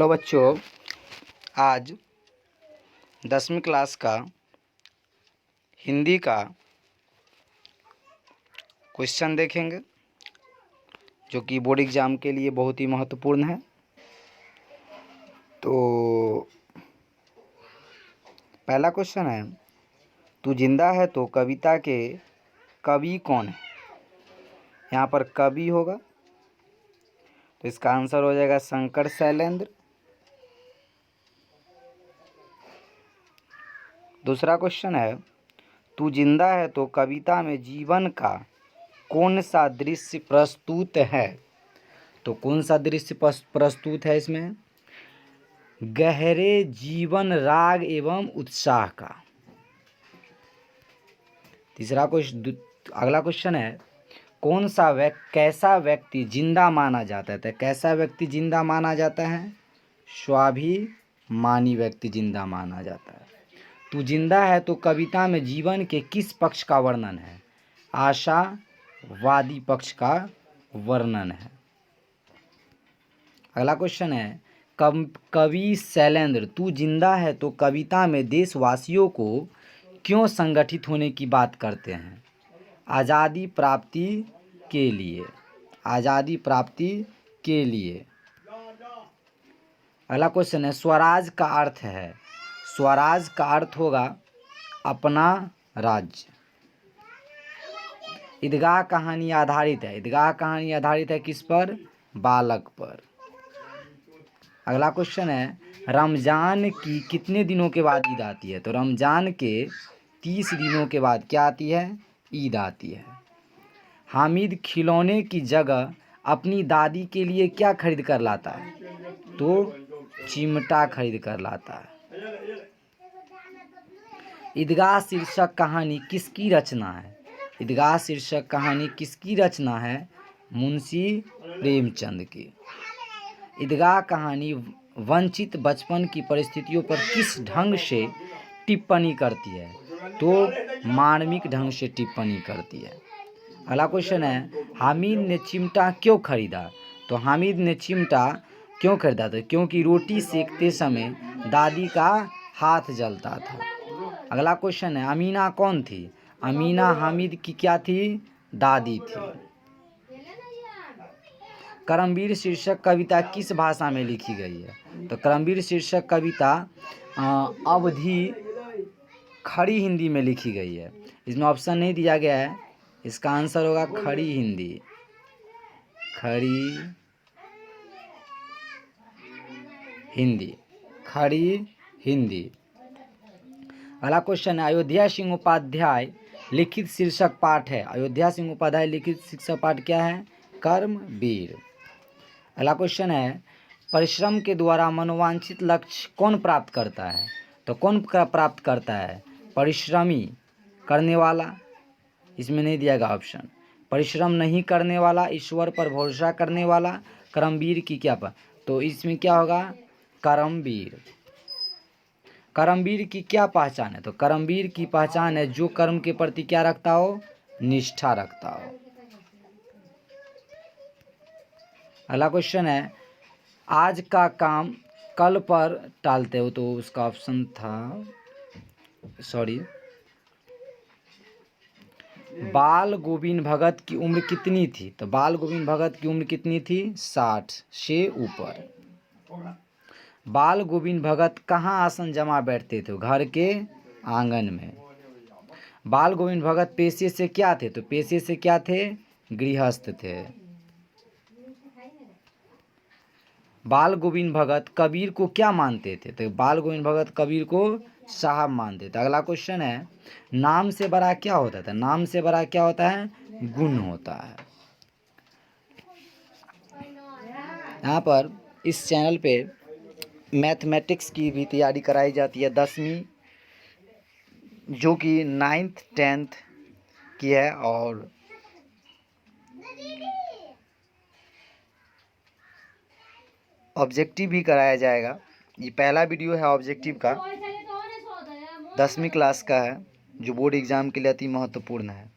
Hello बच्चों, आज 10वीं क्लास का हिंदी का क्वेश्चन देखेंगे जो कि बोर्ड एग्ज़ाम के लिए बहुत ही महत्वपूर्ण है। तो पहला क्वेश्चन है, तू जिंदा है तो कविता के कवि कौन है। यहाँ पर कवि होगा तो इसका आंसर हो जाएगा शंकर शैलेंद्र। दूसरा क्वेश्चन है, तू जिंदा है तो कविता में जीवन का कौन सा दृश्य प्रस्तुत है। तो कौन सा दृश्य प्रस्तुत है इसमें, गहरे जीवन राग एवं उत्साह का। तीसरा क्वेश्चन, अगला क्वेश्चन है, कौन सा कैसा व्यक्ति जिंदा माना जाता है। तो कैसा व्यक्ति जिंदा माना जाता है, स्वाभिमानी व्यक्ति जिंदा माना जाता है। तू जिंदा है तो कविता में जीवन के किस पक्ष का वर्णन है, आशावादी पक्ष का वर्णन है। अगला क्वेश्चन है, कवि शैलेंद्र, तू जिंदा है तो कविता में देशवासियों को क्यों संगठित होने की बात करते हैं, आज़ादी प्राप्ति के लिए, आज़ादी प्राप्ति के लिए। अगला क्वेश्चन है, स्वराज का अर्थ है। स्वराज का अर्थ होगा अपना राज्य। ईदगाह कहानी आधारित है। ईदगाह कहानी आधारित है किस पर, बालक पर। अगला क्वेश्चन है, रमजान की कितने दिनों के बाद ईद आती है। तो रमजान के 30 दिनों के बाद क्या आती है, ईद आती है। हामिद खिलौने की जगह अपनी दादी के लिए क्या खरीद कर लाता है। तो चिमटा खरीद कर लाता है। ईदगाह शीर्षक कहानी किसकी रचना है। ईदगाह शीर्षक कहानी किसकी रचना है, मुंशी प्रेमचंद की। ईदगाह कहानी वंचित बचपन की परिस्थितियों पर किस ढंग से टिप्पणी करती है। तो मार्मिक ढंग से टिप्पणी करती है। अगला क्वेश्चन है, हामिद ने चिमटा क्यों खरीदा। तो हामिद ने चिमटा क्यों खरीदा था, क्योंकि रोटी सेकते समय दादी का हाथ जलता था। अगला क्वेश्चन है, अमीना कौन थी। अमीना हामिद की क्या थी, दादी थी। करमवीर शीर्षक कविता किस भाषा में लिखी गई है। तो करमवीर शीर्षक कविता अवधि खड़ी हिंदी में लिखी गई है। इसमें ऑप्शन नहीं दिया गया है, इसका आंसर होगा खड़ी हिंदी, खड़ी हिंदी, खड़ी हिंदी। अगला क्वेश्चन है, अयोध्या सिंह उपाध्याय लिखित शीर्षक पाठ है। अयोध्या सिंह उपाध्याय लिखित शीर्षक पाठ क्या है, कर्मवीर। अगला क्वेश्चन है, परिश्रम के द्वारा मनोवांछित लक्ष्य कौन प्राप्त करता है। तो कौन प्राप्त करता है, परिश्रमी, करने वाला। इसमें नहीं दिया गया ऑप्शन। परिश्रम नहीं करने वाला, ईश्वर पर भरोसा करने वाला, कर्मवीर की क्या पर। तो इसमें क्या होगा, कर्मवीर। कर्मवीर की क्या पहचान है। तो कर्मवीर की पहचान है जो कर्म के प्रति क्या रखता हो, निष्ठा रखता हो। अगला क्वेश्चन है, आज का काम कल पर टालते हो। तो उसका ऑप्शन था, सॉरी, बाल गोविंद भगत की उम्र कितनी थी। तो बाल गोविंद भगत की उम्र कितनी थी, 60 से ऊपर। बाल गोविंद भगत कहाँ आसन जमा बैठते थे, घर के आंगन में। बाल गोविंद भगत पेशे से क्या थे। तो पेशे से क्या थे, गृहस्थ थे। बाल गोविंद भगत कबीर को क्या मानते थे। तो बाल गोविंद भगत कबीर को साहब मानते थे। अगला क्वेश्चन है, नाम से बड़ा क्या होता था। नाम से बड़ा क्या होता है, गुण होता है। यहाँ पर इस चैनल पे मैथमेटिक्स की भी तैयारी कराई जाती है, 10वीं जो कि 9th 10th की है, और ऑब्जेक्टिव भी कराया जाएगा। ये पहला वीडियो है ऑब्जेक्टिव का, 10वीं क्लास का है, जो बोर्ड एग्ज़ाम के लिए अति महत्वपूर्ण है।